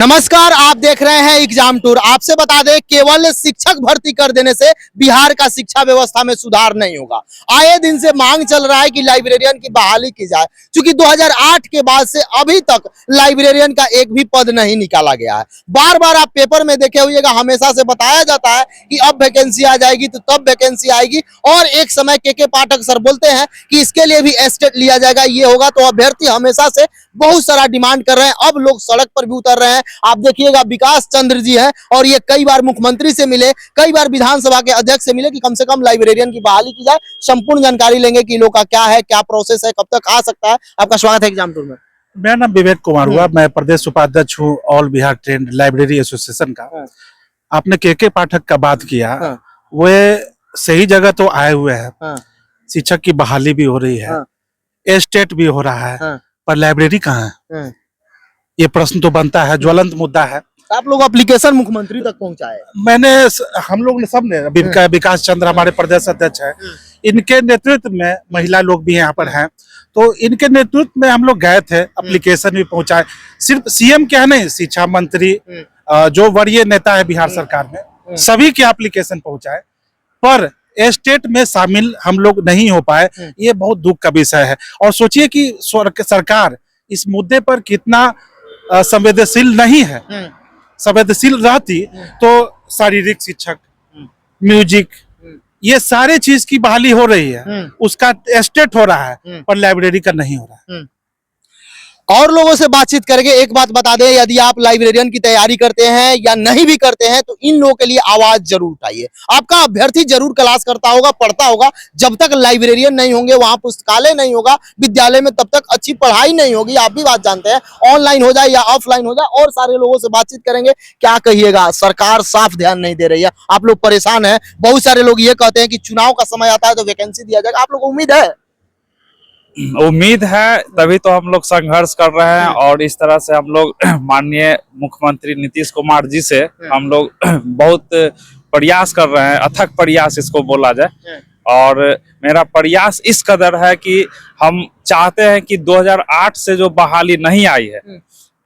नमस्कार, आप देख रहे हैं एग्जाम टूर। आपसे बता दें, केवल शिक्षक भर्ती कर देने से बिहार का शिक्षा व्यवस्था में सुधार नहीं होगा। आए दिन से मांग चल रहा है कि लाइब्रेरियन की बहाली की जाए, क्योंकि 2008 के बाद से अभी तक लाइब्रेरियन का एक भी पद नहीं निकाला गया है। बार बार आप पेपर में देखे होइएगा, हमेशा से बताया जाता है कि अब वैकेंसी आ जाएगी तो तब वैकेंसी आएगी, और एक समय के पाठक सर बोलते हैं कि इसके लिए भी एस्टेट लिया जाएगा, ये होगा। तो अभ्यर्थी हमेशा से बहुत सारा डिमांड कर रहे हैं। अब लोग सड़क पर भी उतर रहे हैं। आप देखिएगा, विकास चंद्र जी हैं और ये कई बार मुख्यमंत्री से मिले, कई बार विधानसभा के अध्यक्ष से मिले कि कम से कम लाइब्रेरियन की बहाली की जाए। संपूर्ण जानकारी लेंगे कि लोग का क्या है, क्या प्रोसेस है, कब तक आ सकता है। आपका स्वागत है एग्जाम टूर में। मेरा नाम विवेक कुमार हुआ, मैं प्रदेश उपाध्यक्ष हूँ all Bihar trend library association का। आपने के पाठक का बात किया, वे सही जगह तो आए हुए हैं। शिक्षक की बहाली भी हो रही है, एस्टेट भी हो रहा है, पर लाइब्रेरी कहाँ है? ये प्रश्न तो बनता है, ज्वलंत मुद्दा है। आप लोग एप्लीकेशन मुख्यमंत्री तक पहुंचाए? हम लोग ने सबने, विकास चंद्र हमारे प्रदेश अध्यक्ष हैं, इनके नेतृत्व में महिला लोग भी यहाँ पर हैं, तो इनके नेतृत्व में हम लोग गए थे, एप्लीकेशन भी पहुंचाए। सिर्फ सीएम क्या नहीं, शिक्षा मंत्री, जो वरीय नेता है बिहार सरकार में, सभी के एप्लीकेशन पहुंचाए, पर स्टेट में शामिल हम लोग नहीं हो पाए। ये बहुत दुख का विषय है। और सोचिए कि सरकार इस मुद्दे पर कितना संवेदनशील नहीं है। संवेदनशील रहती तो शारीरिक शिक्षक, म्यूजिक, ये सारे चीज की बहाली हो रही है, उसका एस्टेट हो रहा है, पर लाइब्रेरी का नहीं हो रहा है। और लोगों से बातचीत करके एक बात बता दें, यदि आप लाइब्रेरियन की तैयारी करते हैं या नहीं भी करते हैं तो इन लोगों के लिए आवाज जरूर उठाइए। आपका अभ्यर्थी जरूर क्लास करता होगा, पढ़ता होगा। जब तक लाइब्रेरियन नहीं होंगे, वहां पुस्तकालय नहीं होगा विद्यालय में, तब तक अच्छी पढ़ाई नहीं होगी। आप भी बात जानते हैं, ऑनलाइन हो जाए या ऑफलाइन हो जाए। और सारे लोगों से बातचीत करेंगे। क्या कहिएगा, सरकार साफ ध्यान नहीं दे रही है, आप लोग परेशान है। बहुत सारे लोग ये कहते हैं कि चुनाव का समय आता है तो वैकेंसी दिया जाएगा। आप लोग उम्मीद है? उम्मीद है, तभी तो हम लोग संघर्ष कर रहे हैं। और इस तरह से हम लोग माननीय मुख्यमंत्री नीतीश कुमार जी से हम लोग बहुत प्रयास कर रहे हैं, अथक प्रयास इसको बोला जाए। और मेरा प्रयास इस कदर है कि हम चाहते हैं कि 2008 से जो बहाली नहीं आई है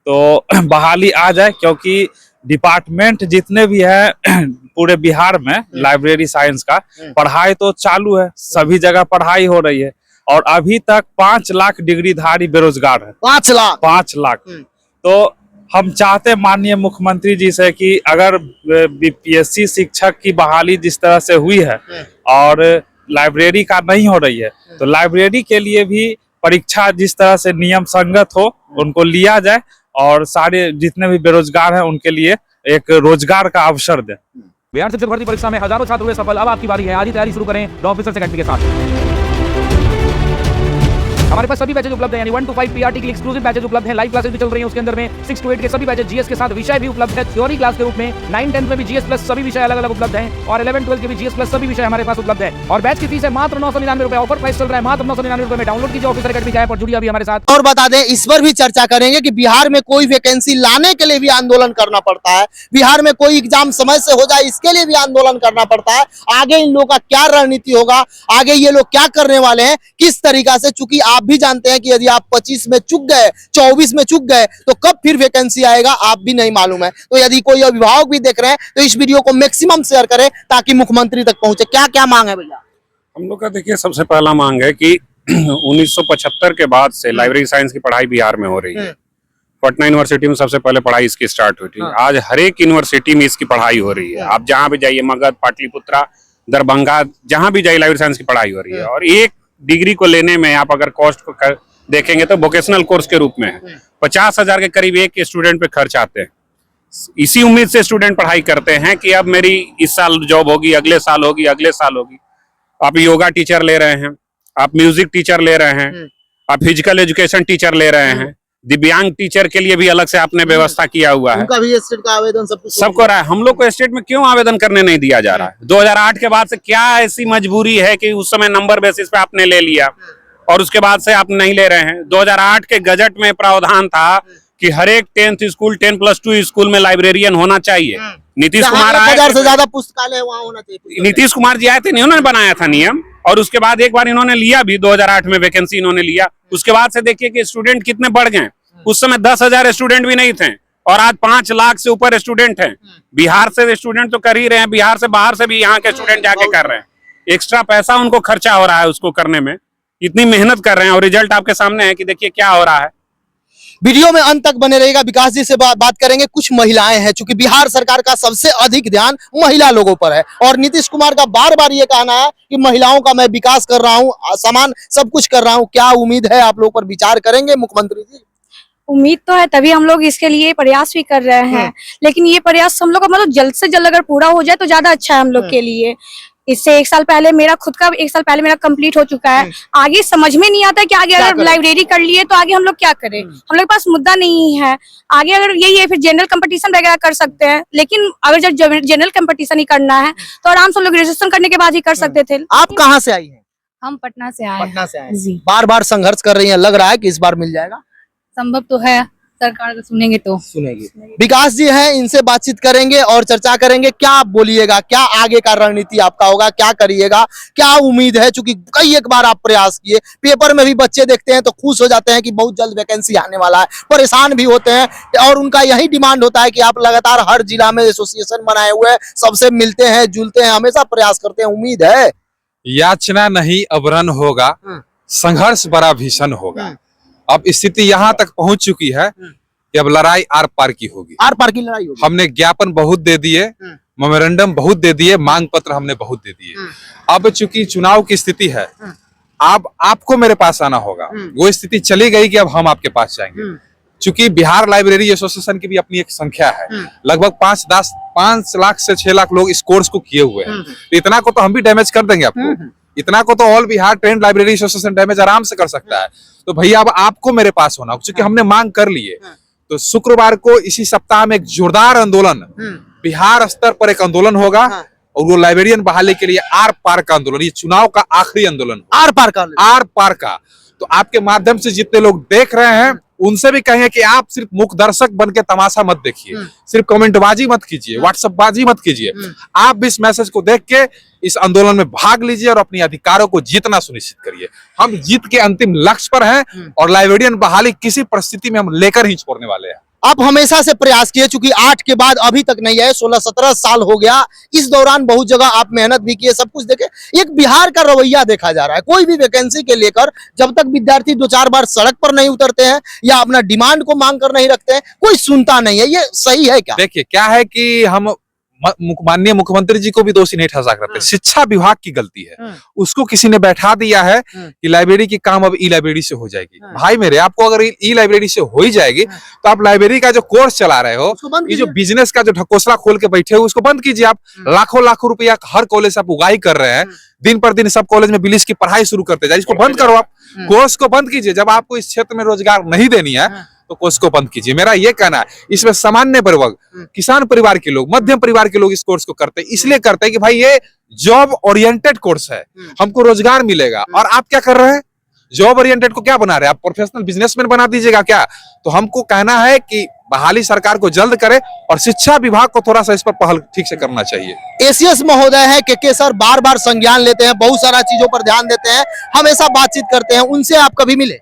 तो बहाली आ जाए, क्योंकि डिपार्टमेंट जितने भी है पूरे बिहार में लाइब्रेरी साइंस का पढ़ाई तो चालू है, सभी जगह पढ़ाई हो रही है। और अभी तक 5 लाख डिग्रीधारी बेरोजगार है। 5 लाख। तो हम चाहते माननीय मुख्यमंत्री जी से कि अगर बीपीएससी शिक्षक की बहाली जिस तरह से हुई है और लाइब्रेरी का नहीं हो रही है, तो लाइब्रेरी के लिए भी परीक्षा जिस तरह से नियम संगत हो, उनको लिया जाए और सारे जितने भी बेरोजगार हैं उनके लिए एक रोजगार का अवसर दे। बिहार शिक्षक भर्ती परीक्षा में हजारों छात्र हुए सफल। अब आपकी बारी है, आज ही तैयारी शुरू करें लॉ ऑफिसर्स एकेडमी के साथ। हमारे पास सभी बैचेज उपलब्ध हैं, यानी 1 to 5 पीआरटी के लिए एक्सक्लूसिव बैचेज उपलब्ध हैं। लाइव क्लासेस भी चल रही हैं, उसके अंदर में 6 to 8 के सभी बैचेज जीएस के साथ विषय भी उपलब्ध है। थ्योरी क्लास के रूप में 9-10 में भी जीएस प्लस सभी विषय अलग अलग उपलब्ध हैं, और 11-12 के भी जीएस प्लस सभी विषय हमारे पास उपलब्ध है। और बैच की फीस है मात्र 999 रुपए। ऑफर प्राइस चल रहा है मात्र 999 रुपए में। डाउनलोड कीजिए ऑफिसर एकेडमी ऐप और जुड़िए अभी हमारे साथ। और बता दें, इस पर भी चर्चा करेंगे कि बिहार में कोई वैकेंसी लाने के लिए भी आंदोलन करना पड़ता है, बिहार में कोई एग्जाम समय से हो जाए इसके लिए भी आंदोलन करना पड़ता है। आगे इन लोगों का क्या रणनीति होगा, आगे ये लोग क्या करने वाले हैं, किस तरीका से, चूंकि आप भी जानते हैं कि यदि आप 25 में चुक गए, 24 में चुक गए तो कब फिर वैकेंसी आएगा आप भी नहीं मालूम है। तो यदि कोई अभिभावक भी देख रहे हैं तो इस वीडियो को मैक्सिमम शेयर करें ताकि मुख्यमंत्री तक पहुंचे। क्या क्या मांग है भैया? हम लोग का देखिए, सबसे पहला मांग है कि 1975 के बाद से लाइब्रेरी साइंस की पढ़ाई बिहार में हो रही है। पटना यूनिवर्सिटी में सबसे पहले पढ़ाई इसकी स्टार्ट हुई थी। आज हर एक यूनिवर्सिटी में इसकी पढ़ाई हो रही है। आप जहाँ भी जाइए, मगध, पाटलिपुत्रा, दरभंगा, जहाँ भी जाइए लाइब्रेरी साइंस की पढ़ाई हो रही है। और एक डिग्री को लेने में आप अगर कॉस्ट को देखेंगे तो वोकेशनल कोर्स के रूप में है 50,000 के करीब एक स्टूडेंट पे खर्च आते हैं। इसी उम्मीद से स्टूडेंट पढ़ाई करते हैं कि अब मेरी इस साल जॉब होगी, अगले साल होगी, अगले साल होगी। आप योगा टीचर ले रहे हैं, आप म्यूजिक टीचर ले रहे हैं, आप फिजिकल एजुकेशन टीचर ले रहे हैं, दिव्यांग टीचर के लिए भी अलग से आपने व्यवस्था किया हुआ है। उनका भी स्टेट का आवेदन सबको रहा है। हम लोग को स्टेट में क्यों आवेदन करने नहीं दिया जा रहा है? 2008 के बाद से क्या ऐसी मजबूरी है कि उस समय नंबर बेसिस पे आपने ले लिया और उसके बाद से आप नहीं ले रहे हैं? 2008 के गजट में प्रावधान था कि हर एक 10th स्कूल, 10+2 स्कूल में लाइब्रेरियन होना चाहिए। नीतीश कुमार आए, 1000 से ज्यादा पुस्तकालय वहाँ होना चाहिए। नीतीश कुमार जी आए थे, उन्होंने बनाया था नियम, और उसके बाद एक बार इन्होंने लिया भी, 2008 में वैकेंसी इन्होंने लिया। उसके बाद से देखिए कि स्टूडेंट कितने बढ़ गए। उस समय 10,000 स्टूडेंट भी नहीं थे, और आज 5 लाख से ऊपर स्टूडेंट हैं। बिहार से स्टूडेंट तो कर ही रहे हैं, बिहार से बाहर से भी यहाँ के स्टूडेंट जाके कर रहे हैं। एक्स्ट्रा पैसा उनको खर्चा हो रहा है उसको करने में, इतनी मेहनत कर रहे हैं और रिजल्ट आपके सामने है कि देखिए क्या हो रहा है। वीडियो में अंत तक बने रहेगा। विकास जी से बात करेंगे। कुछ महिलाएं हैं, चूंकि बिहार सरकार का सबसे अधिक ध्यान महिला लोगों पर है और नीतीश कुमार का बार बार ये कहना है कि महिलाओं का मैं विकास कर रहा हूं, समान सब कुछ कर रहा हूं। क्या उम्मीद है आप लोग पर विचार करेंगे मुख्यमंत्री जी? उम्मीद तो है, तभी हम लोग इसके लिए प्रयास भी कर रहे हैं। लेकिन ये प्रयास हम लोग का मतलब जल्द से जल्द अगर पूरा हो जाए तो ज्यादा अच्छा है हम लोग के लिए। इससे 1 साल पहले मेरा खुद का 1 साल पहले मेरा कंप्लीट हो चुका है। आगे समझ में नहीं आता कि आगे अगर लाइब्रेरी कर लिए तो आगे हम लोग क्या करें। हम लोग के पास मुद्दा नहीं है। आगे अगर यही है फिर जनरल कंपटीशन वगैरह कर सकते हैं, लेकिन अगर जब जनरल कंपटीशन ही करना है तो आराम से लोग ग्रेजुएशन करने के बाद ही कर सकते थे। आप कहाँ से आई हैं? हम पटना से आए पटना से आए। जी। बार बार संघर्ष कर रही हैं, लग रहा है कि इस बार मिल जाएगा। संभव तो है, सरकार को सुनेंगे तो सुनेगी। विकास जी हैं, इनसे बातचीत करेंगे और चर्चा करेंगे। क्या आप बोलिएगा, क्या आगे का रणनीति आपका होगा, क्या करिएगा, क्या उम्मीद है? चूंकि कई एक बार आप प्रयास किए, पेपर में भी बच्चे देखते हैं तो खुश हो जाते हैं कि बहुत जल्द वैकेंसी आने वाला है, परेशान भी होते हैं और उनका यही डिमांड होता है कि आप लगातार हर जिला में एसोसिएशन बनाए हुए हैं, सबसे मिलते हैं, जुलते हैं, हमेशा प्रयास करते हैं। उम्मीद है? याचना नहीं अब रन होगा, संघर्ष बड़ा भीषण होगा। अब स्थिति यहाँ तक पहुंच चुकी है कि अब लड़ाई आर पार की होगी। आर पार की लड़ाई होगी। हमने ज्ञापन बहुत दे दिए, मेमोरेंडम बहुत दे दिए, मांग पत्र हमने बहुत दे दिए। अब चूंकि चुनाव की स्थिति है, अब आपको मेरे पास आना होगा। वो स्थिति चली गई कि अब हम आपके पास जाएंगे। चूंकि बिहार लाइब्रेरी एसोसिएशन की भी अपनी एक संख्या है, लगभग 5 लाख से 6 लाख लोग इस कोर्स को किए हुए हैं। तो इतना को तो हम भी डैमेज कर देंगे आपको। इतना को तो all Bihar trend library association damage आराम से कर सकता है। तो भैया अब आपको मेरे पास होना, क्योंकि हमने मांग कर ली है। तो शुक्रवार को इसी सप्ताह में एक जोरदार आंदोलन बिहार स्तर पर एक आंदोलन होगा और वो लाइब्रेरियन बहाली के लिए आर पार का आंदोलन, ये चुनाव का आखिरी आंदोलन, आर पार का। तो आपके माध्यम से जितने लोग देख रहे हैं उनसे भी कहें कि आप सिर्फ मुख्य दर्शक बन के तमाशा मत देखिए, सिर्फ कमेंटबाजी मत कीजिए, व्हाट्सएपबाजी मत कीजिए। आप भी इस मैसेज को देख के इस आंदोलन में भाग लीजिए और अपने अधिकारों को जीतना सुनिश्चित करिए। हम जीत के अंतिम लक्ष्य पर हैं और लाइब्रेरियन बहाली किसी परिस्थिति में हम लेकर ही छोड़ने वाले हैं। आप हमेशा से प्रयास किए, चूंकि 8 के बाद अभी तक नहीं आए, 16-17 साल हो गया। इस दौरान बहुत जगह आप मेहनत भी किए, सब कुछ देखे। एक बिहार का रवैया देखा जा रहा है, कोई भी वैकेंसी के लेकर जब तक विद्यार्थी 2-4 बार सड़क पर नहीं उतरते हैं या अपना डिमांड को मांग कर नहीं रखते हैं, कोई सुनता नहीं है। ये सही है क्या? देखिए क्या है कि हम माननीय मुख्यमंत्री जी को भी दोषी नहीं ठहरा सकते। शिक्षा विभाग की गलती है, उसको किसी ने बैठा दिया है कि लाइब्रेरी की काम अब ई लाइब्रेरी से हो जाएगी। भाई मेरे, आपको अगर ई लाइब्रेरी से हो ही जाएगी तो आप लाइब्रेरी का जो कोर्स चला रहे हो, ये जो बिजनेस का जो ढकोसला खोल के बैठे हो, उसको बंद कीजिए। आप लाखों रुपया हर कॉलेज से आप उगाही कर रहे हैं, दिन पर दिन सब कॉलेज में बिलिश की पढ़ाई शुरू करते जाए, इसको बंद करो। आप कोर्स को बंद कीजिए। जब आपको इस क्षेत्र में रोजगार नहीं देनी है तो कोर्स को बंद कीजिए। मेरा ये कहना है। इसमें सामान्य वर्ग, किसान परिवार के लोग, मध्यम परिवार के लोग इस कोर्स को करते हैं, इसलिए करते हैं कि भाई ये जॉब ओरिएंटेड कोर्स है, हमको रोजगार मिलेगा। और आप क्या कर रहे हैं? जॉब ओरिएंटेड को क्या बना रहे हैं? आप प्रोफेशनल बिजनेसमैन बना दीजिएगा क्या? तो हमको कहना है कि बहाली सरकार को जल्द करे और शिक्षा विभाग को थोड़ा सा इस पर पहल ठीक से करना चाहिए। एसीएस महोदय है के सर, बार बार संज्ञान लेते हैं, बहुत सारा चीजों पर ध्यान देते हैं, हमेशा बातचीत करते हैं। उनसे आप कभी मिले?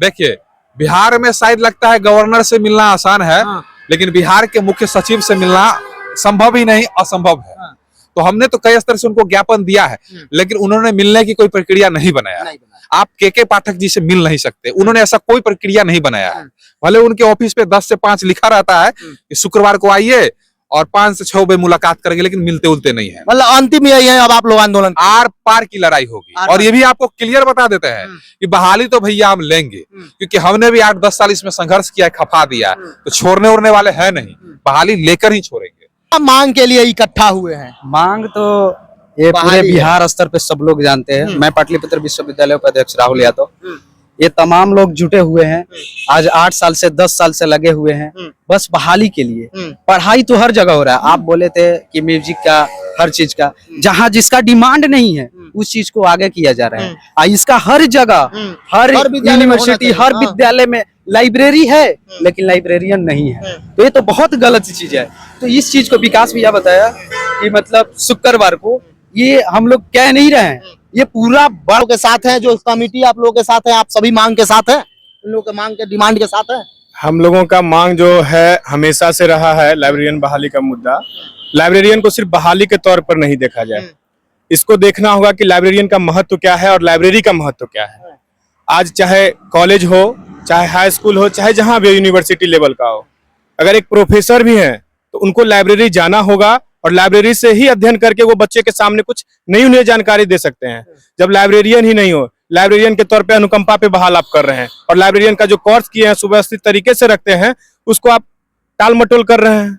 देखिए, बिहार में शायद लगता है गवर्नर से मिलना आसान है, लेकिन बिहार के मुख्य सचिव से मिलना संभव ही नहीं, असंभव है। तो हमने तो कई स्तर से उनको ज्ञापन दिया है, लेकिन उन्होंने मिलने की कोई प्रक्रिया नहीं बनाया। आप के पाठक जी से मिल नहीं सकते, उन्होंने ऐसा कोई प्रक्रिया नहीं बनाया है। भले उनके ऑफिस पे 10 से 5 लिखा रहता है कि शुक्रवार को आइए और 5 से 6 बजे मुलाकात करेंगे, लेकिन मिलते उलते नहीं है। मतलब अंतिम यही है, अब आप लोग आंदोलन आर पार की लड़ाई होगी। और ये भी आपको क्लियर बता देते हैं कि बहाली तो भैया हम लेंगे, क्योंकि हमने भी 8-10 साल इसमें संघर्ष किया, खपा दिया, तो छोड़ने उड़ने वाले हैं नहीं, बहाली लेकर ही छोड़ेंगे। मांग के लिए इकट्ठा हुए हैं? मांग तो ये पूरे बिहार स्तर पे सब लोग जानते हैं। मैं पाटलिपुत्र विश्वविद्यालय उपाध्यक्ष राहुल यादव, ये तमाम लोग जुटे हुए हैं। आज 8 साल से 10 साल से लगे हुए हैं बस बहाली के लिए। पढ़ाई तो हर जगह हो रहा है। आप बोले थे कि म्यूजिक का, हर चीज का, जहाँ जिसका डिमांड नहीं है उस चीज को आगे किया जा रहा है। इसका हर जगह, हर यूनिवर्सिटी, हर विद्यालय में लाइब्रेरी है, लेकिन लाइब्रेरियन नहीं है। तो ये तो बहुत गलत चीज है। तो इस चीज को विकास भैया बताया कि मतलब शुक्रवार को ये हम लोग कह नहीं रहे हैं, ये पूरा बड़ों के साथ है, जो कमिटी आप लोगों के साथ है, आप सभी मांग के साथ है, उन लोगों के मांग के डिमांड के साथ है। हम लोगों का मांग जो है हमेशा से रहा है लाइब्रेरियन बहाली का मुद्दा। लाइब्रेरियन को सिर्फ बहाली के तौर पर नहीं देखा जाए, इसको देखना होगा कि लाइब्रेरियन का महत्व क्या है और लाइब्रेरी का महत्व क्या है। आज चाहे कॉलेज हो, चाहे हाई स्कूल हो, चाहे जहां भी यूनिवर्सिटी लेवल का हो, अगर एक प्रोफेसर भी हैं तो उनको लाइब्रेरी जाना होगा और लाइब्रेरी से ही अध्ययन करके वो बच्चे के सामने कुछ नई उन्हें जानकारी दे सकते हैं। जब लाइब्रेरियन ही नहीं हो, लाइब्रेरियन के तौर पे अनुकंपा पे बहाल आप कर रहे हैं और लाइब्रेरियन का जो कोर्स किए हैं सुव्यवस्थित तरीके से रखते हैं उसको आप टाल मटोल कर रहे हैं।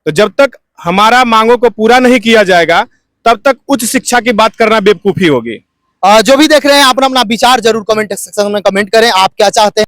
तो जब तक हमारा मांगों को पूरा नहीं किया जाएगा तब तक उच्च शिक्षा की बात करना बेवकूफी होगी। जो भी देख रहे हैं अपना अपना विचार जरूर कमेंट सेक्शन में कमेंट करें, आप क्या चाहते हैं।